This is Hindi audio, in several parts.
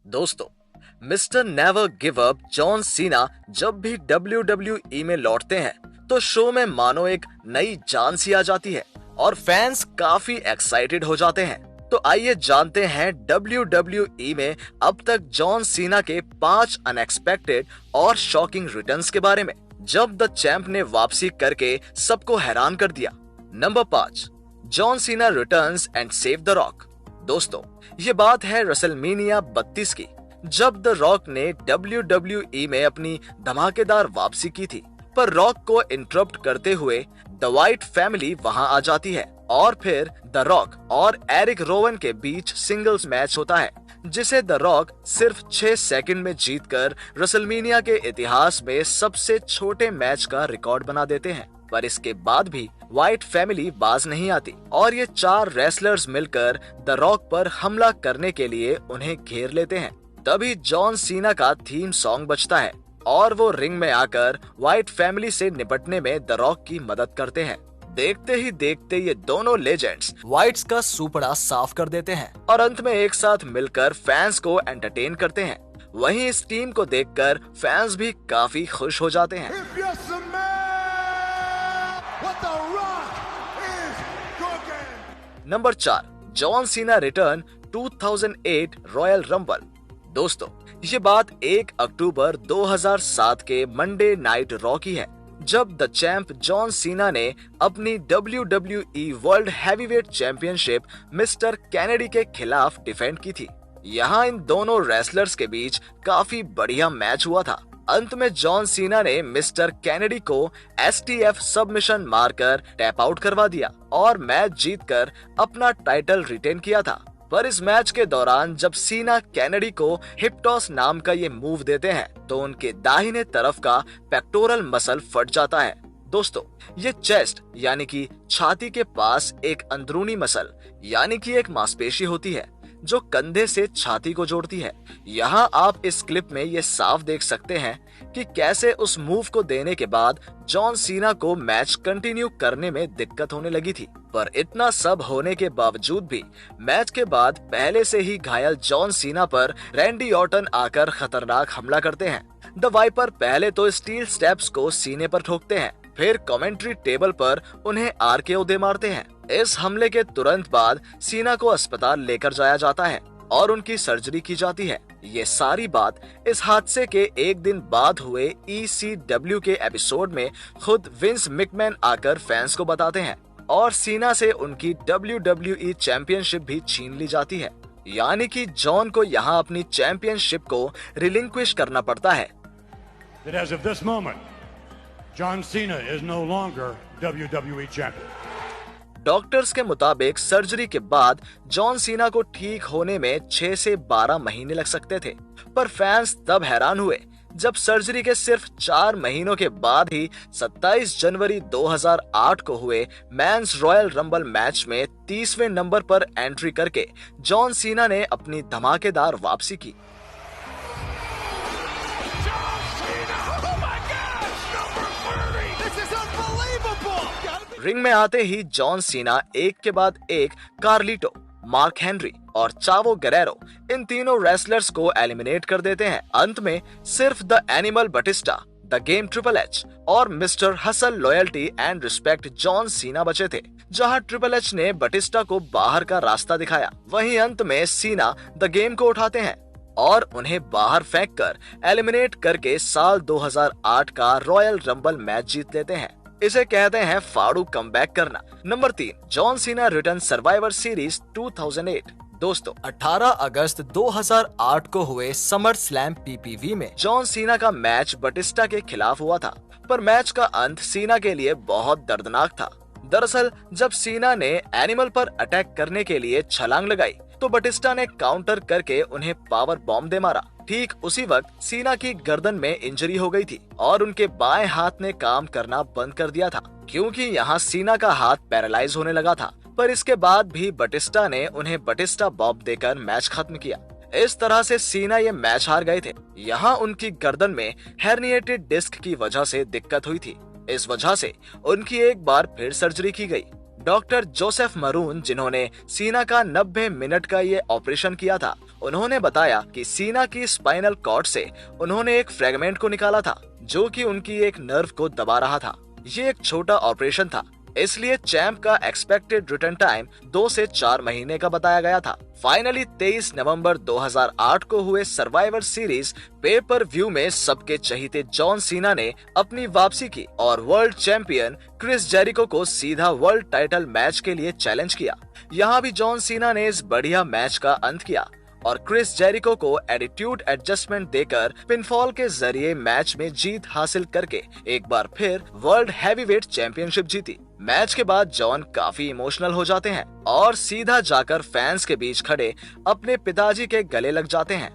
दोस्तों, mister never give up John Cena जब भी WWE में लौटते हैं तो शो में मानो एक नई जान सी आ जाती है और फैंस काफी एक्साइटेड हो जाते हैं। तो आइए जानते हैं WWE में अब तक जॉन सीना के 5 अनएक्सपेक्टेड और शॉकिंग रिटर्न्स के बारे में, जब द चैंप ने वापसी करके सबको हैरान कर दिया। Number 5, John Cena returns and save the rock. दोस्तों, ये बात है रेसलमेनिया 32 की, जब द रॉक ने WWE में अपनी धमाकेदार वापसी की थी। पर रॉक को इंटरप्ट करते हुए द व्हाइट फैमिली वहां आ जाती है और फिर द रॉक और एरिक रोवन के बीच सिंगल्स मैच होता है, जिसे द रॉक सिर्फ 6 सेकंड में जीतकर रेसलमेनिया के इतिहास में सबसे छोटे मैच का रिकॉर्ड बना देते हैं। पर इसके बाद भी व्हाइट फैमिली बाज नहीं आती और ये 4 रेसलर्स मिलकर द रॉक पर हमला करने के लिए उन्हें घेर लेते हैं। तभी जॉन सीना का थीम सॉन्ग बजता है और वो रिंग में आकर व्हाइट फैमिली से निपटने में द रॉक की मदद करते हैं। देखते ही देखते ये दोनों लेजेंड्स व्हाइट्स का सुपड़ा साफ कर देते हैं और अंत में एक साथ मिलकर फैंस को एंटरटेन करते हैं। वहीं इस टीम को देखकर फैंस भी काफी खुश हो जाते हैं। Number 4, John Cena return 2008 royal rumble. दोस्तों, ये बात 1 अक्टूबर 2007 के मंडे नाइट रॉ की है, जब द चैंप जॉन सीना ने अपनी WWE world heavyweight championship mister Kennedy के खिलाफ डिफेंड की थी। यहाँ इन दोनों रेसलर्स के बीच काफी बढ़िया मैच हुआ था। अंत में जॉन सीना ने मिस्टर कैनेडी को STF सबमिशन मारकर टैप आउट करवा दिया और मैच जीतकर अपना टाइटल रिटेन किया था। पर इस मैच के दौरान जब सीना कैनेडी को हिप टॉस नाम का ये मूव देते हैं तो उनके दाहिने तरफ का पेक्टोरल मसल फट जाता है। दोस्तों, ये चेस्ट यानी कि छाती के पास एक अंदरूनी मसल यानी कि एक मांसपेशी होती है जो कंधे से छाती को जोड़ती है। यहाँ आप इस क्लिप में ये साफ देख सकते हैं कि कैसे उस मूव को देने के बाद जॉन सीना को मैच कंटिन्यू करने में दिक्कत होने लगी थी। पर इतना सब होने के बावजूद भी मैच के बाद पहले से ही घायल जॉन सीना पर रैंडी ऑर्टन आकर खतरनाक हमला करते हैं। द वाइपर पहले तो स्टील स्टेप्स को सीने पर ठोकते हैं, फिर कमेंट्री टेबल पर उन्हें RKO दे मारते हैं। इस हमले के तुरंत बाद सीना को अस्पताल लेकर जाया जाता है और उनकी सर्जरी की जाती है। ये सारी बात इस हादसे के एक दिन बाद हुए ECW के एपिसोड में खुद विंस मिकमैन आकर फैंस को बताते हैं और सीना से उनकी WWE चैंपियनशिप भी छीन ली जाती है। यानी कि जॉन को यहाँ अपनी चैंपियनशिप को रिलिंक्विश करना पड़ता है। John Cena is no longer WWE champion. Doctors के मुताबिक सर्जरी के बाद जॉन सीना को ठीक होने में 6 से 12 महीने लग सकते थे। पर फैंस तब हैरान हुए जब सर्जरी के सिर्फ 4 महीनों के बाद ही 27 जनवरी 2008 को हुए मेंस रॉयल रंबल मैच में 30वें नंबर पर एंट्री करके जॉन सीना ने अपनी धमाकेदार वापसी की। रिंग में आते ही जॉन सीना एक के बाद एक कार्लिटो, मार्क हेनरी और चावो गेरेरो इन तीनों रेसलर्स को एलिमिनेट कर देते हैं। अंत में सिर्फ the animal Batista, the game triple H और mister hustle loyalty and respect John Cena बचे थे, जहां ट्रिपल एच ने बटिस्टा को बाहर का रास्ता दिखाया। वहीं अंत में सीना द गेम को उठाते हैं और उन्हें बाहर फेंककर एलिमिनेट करके साल 2008 का रॉयल रंबल मैच जीत लेते हैं। इसे कहते हैं फाड़ू कमबैक करना। Number 3, John Cena return survivor series 2008। दोस्तों, 18 अगस्त 2008 को हुए समर स्लैम PPV में जॉन सीना का मैच बटिस्टा के खिलाफ हुआ था। पर मैच का अंत सीना के लिए बहुत दर्दनाक था। दरअसल जब सीना ने एनिमल पर अटैक करने के लिए छलांग लगाई तो बटिस्टा ने काउंटर करके उन्हें पावर बॉम्ब दे मारा। ठीक उसी वक्त सीना की गर्दन में इंजरी हो गई थी और उनके बाएं हाथ ने काम करना बंद कर दिया था, क्योंकि यहाँ सीना का हाथ पैरालाइज होने लगा था। पर इसके बाद भी बटिस्टा ने उन्हें बटिस्टा बॉम्ब देकर मैच खत्म किया। इस तरह से सीना ये मैच हार गए थे। यहाँ उनकी गर्दन में हेर्निएटेड डिस्क की वजह से दिक्कत हुई थी। इस वजह से उनकी एक बार फिर सर्जरी की गई। डॉक्टर जोसेफ मरून, जिन्होंने सीना का 90 मिनट का ये ऑपरेशन किया था, उन्होंने बताया कि सीना की स्पाइनल कॉर्ड से उन्होंने एक फ्रेगमेंट को निकाला था जो कि उनकी एक नर्व को दबा रहा था। ये एक छोटा ऑपरेशन था, इसलिए चैंप का एक्सपेक्टेड रिटर्न टाइम 2 से 4 महीने का बताया गया था। फाइनली 23 नवंबर 2008 को हुए सर्वाइवर सीरीज पे पर व्यू में सबके चहीते जॉन सीना ने अपनी वापसी की और वर्ल्ड चैंपियन क्रिस जेरिको को सीधा वर्ल्ड टाइटल मैच के लिए चैलेंज किया। यहाँ भी जॉन सीना ने इस बढ़िया मैच का अंत किया और क्रिस जेरिको को एटीट्यूड एडजस्टमेंट देकर पिनफॉल के जरिए मैच में जीत हासिल करके एक बार फिर वर्ल्ड हैवीवेट चैंपियनशिप जीती। मैच के बाद जॉन काफी इमोशनल हो जाते हैं और सीधा जाकर फैंस के बीच खड़े अपने पिताजी के गले लग जाते हैं।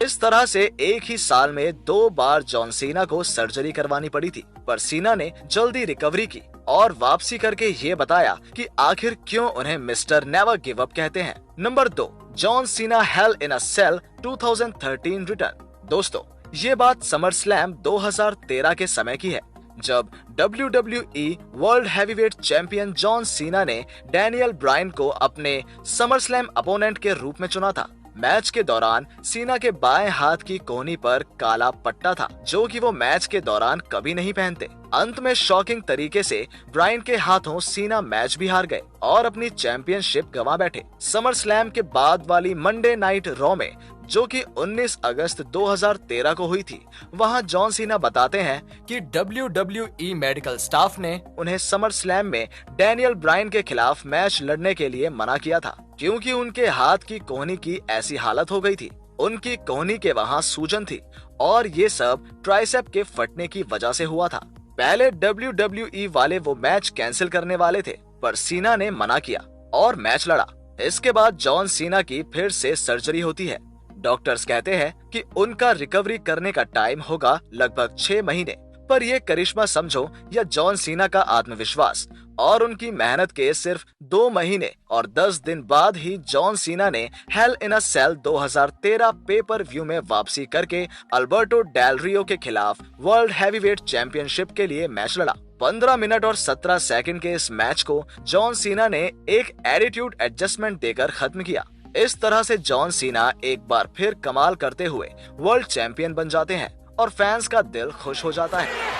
इस तरह से एक ही साल में 2 बार जॉन सीना को सर्जरी करवानी पड़ी थी, पर सीना ने जल्दी रिकवरी की और वापसी करके ये बताया कि आखिर क्यों उन्हें मिस्टर नेवर गिव अप कहते हैं। नंबर 2, जॉन सीना हेल इन अ सेल 2013 रिटर्न। दोस्तों, ये बात समर स्लैम 2013 के समय की है, जब WWE world heavyweight champion John Cena ने डैनियल ब्रायन को अपने समर स्लैम अपोनेंट के रूप में चुना था। मैच के दौरान सीना के बाएं हाथ की कोहनी पर काला पट्टा था, जो कि वो मैच के दौरान कभी नहीं पहनते। अंत में शॉकिंग तरीके से ब्रायन के हाथों सीना मैच भी हार गए और अपनी चैंपियनशिप गंवा बैठे। समर स्लैम के बाद वाली मंडे नाइट रॉ में, जो कि 19 अगस्त 2013 को हुई थी, वहां जॉन सीना बताते हैं कि WWE मेडिकल स्टाफ ने उन्हें समर स्लैम में डैनियल ब्रायन के खिलाफ मैच लड़ने के लिए मना किया था, क्योंकि उनके हाथ की कोहनी की ऐसी हालत हो गई थी। उनकी कोहनी के वहां सूजन थी और ये सब ट्राइसेप के फटने की वजह से हुआ था। पहले WWE वाले वो मैच कैंसिल करने वाले थे, पर सीना ने मना किया और मैच लड़ा। इसके बाद जॉन सीना की फिर से सर्जरी होती है। डॉक्टर्स कहते हैं कि उनका रिकवरी करने का टाइम होगा लगभग 6 महीने, पर ये करिश्मा समझो या जॉन सीना का आत्मविश्वास और उनकी मेहनत के सिर्फ 2 महीने और 10 दिन बाद ही जॉन सीना ने हेल इन अ सेल 2013 पे पर व्यू में वापसी करके अल्बर्टो डेल रियो के खिलाफ वर्ल्ड हैवीवेट चैंपियनशिप के लिए मैच लड़ा। 15 मिनट और 17 सेकंड के इस मैच को जॉन सीना ने एक एटीट्यूड एडजस्टमेंट देकर खत्म किया। इस तरह से जॉन सीना एक बार फिर कमाल करते हुए वर्ल्ड चैंपियन बन जाते हैं और फैंस का दिल खुश हो जाता है।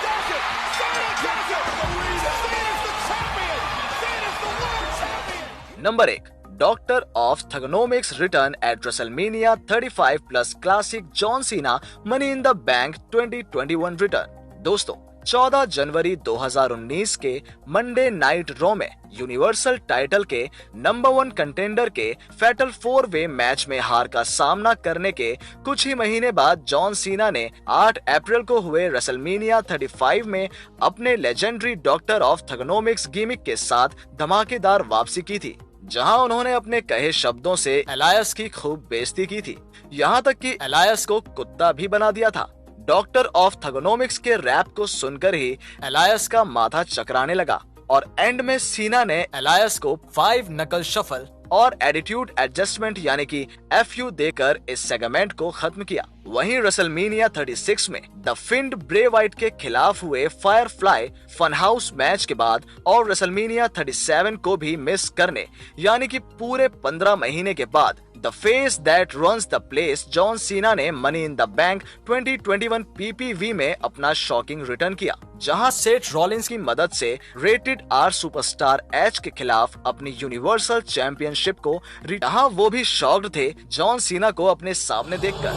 Number 1, doctor of thuganomics return at WrestleMania 35 plus classic John Cena money in the bank 2021 return. दोस्तों, 14 जनवरी 2019 के मंडे नाइट रॉ में यूनिवर्सल टाइटल के नंबर 1 कंटेंडर के फैटल 4-वे मैच में हार का सामना करने के कुछ ही महीने बाद जॉन सीना ने 8 अप्रैल को हुए रेसलमेनिया 35 में अपने लेजेंडरी डॉक्टर ऑफ थगनोमिक्स गिमिक के साथ धमाकेदार वापसी की थी, जहां उन्होंने अपने कहे शब्दों से एलायस की खूब बेइज्जती की थी, यहां तक कि एलायस को कुत्ता भी बना दिया था। डॉक्टर ऑफ थगनोमिक्स के रैप को सुनकर ही एलायस का माथा चकराने लगा और एंड में सीना ने एलायस को 5 नकल शफल और एटीट्यूड एडजस्टमेंट यानी कि FU देकर इस सेगमेंट को खत्म किया। वहीं रेसलमेनिया 36 में द फिंड ब्रे वाइट के खिलाफ हुए फायरफ्लाई फनहाउस मैच के बाद और रेसलमेनिया 37 को भी मिस करने यानी कि पूरे 15 महीने के बाद the face that runs the place John Cena ने money in the bank 2021 PPV में अपना शॉकिंग रिटर्न किया, जहां सेथ रॉलिंस की मदद से रेटेड R सुपरस्टार H के खिलाफ अपनी यूनिवर्सल चैंपियनशिप को जहां वो भी शॉक्ड थे जॉन सीना को अपने सामने देखकर।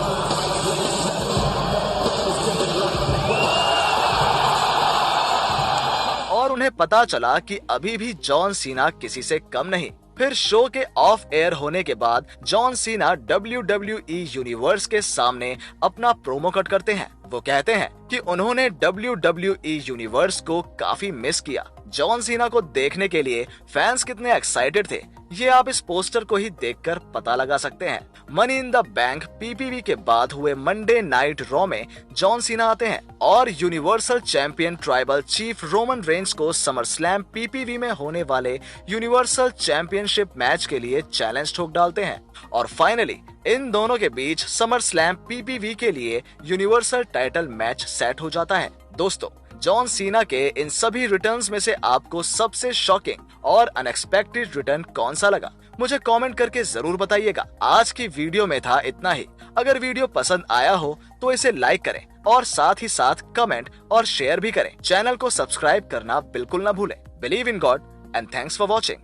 और उन्हें पता चला कि अभी भी जॉन सीना किसी से कम नहीं। फिर शो के ऑफ एयर होने के बाद जॉन सीना WWE यूनिवर्स के सामने अपना प्रोमो कट करते हैं। वो कहते हैं कि उन्होंने WWE यूनिवर्स को काफी मिस किया। जॉन सीना को देखने के लिए फैंस कितने एक्साइटेड थे, ये आप इस पोस्टर को ही देखकर पता लगा सकते हैं। Money in the bank PPV के बाद हुए मंडे नाइट रॉ में जॉन सीना आते हैं और universal champion tribal chief Roman Reigns को समर स्लैम PPV में होने वाले यूनिवर्सल चैंपियनशिप मैच के लिए चैलेंज ठोक डालते हैं और फाइनली इन दोनों के बीच समर स्लैम PPV के लिए यूनिवर्सल टाइटल मैच सेट हो जाता है। दोस्तों, जॉन सीना के इन सभी रिटर्न्स में से आपको सबसे शॉकिंग और अनएक्सपेक्टेड रिटर्न कौन सा लगा, मुझे कमेंट करके जरूर बताइएगा। आज की वीडियो में था इतना ही। अगर वीडियो पसंद आया हो तो इसे लाइक करें और साथ ही साथ कमेंट और शेयर भी करें। चैनल को सब्सक्राइब करना बिल्कुल ना भूलें। Believe in God and thanks for watching.